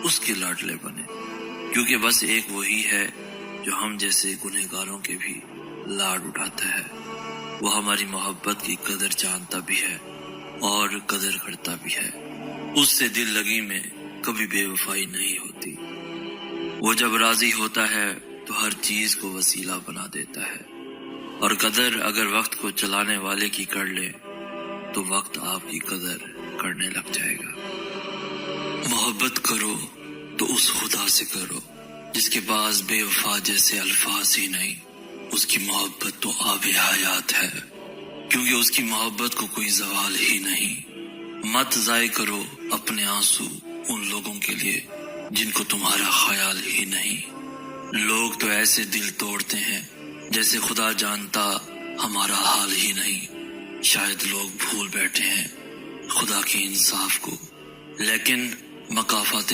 اس کے لاڈلے بنے، کیونکہ بس ایک وہی ہے جو ہم جیسے گنہگاروں کے بھی لاڈ اٹھاتا ہے۔ وہ ہماری محبت کی قدر جانتا بھی ہے اور قدر کرتا بھی ہے۔ اس سے دل لگی میں کبھی بے وفائی نہیں ہوتی۔ وہ جب راضی ہوتا ہے تو ہر چیز کو وسیلہ بنا دیتا ہے، اور قدر اگر وقت کو چلانے والے کی کر لے تو وقت آپ کی قدر کرنے لگ جائے گا۔ محبت کرو تو اس خدا سے کرو جس کے پاس بے وفا جیسے الفاظ ہی نہیں۔ اس کی محبت تو آب حیات ہے، کیونکہ اس کی محبت کو کوئی زوال ہی نہیں۔ مت ضائع کرو اپنے آنسو ان لوگوں کے لیے جن کو تمہارا خیال ہی نہیں۔ لوگ تو ایسے دل توڑتے ہیں جیسے خدا جانتا ہمارا حال ہی نہیں۔ شاید لوگ بھول بیٹھے ہیں خدا کے انصاف کو، لیکن مکافات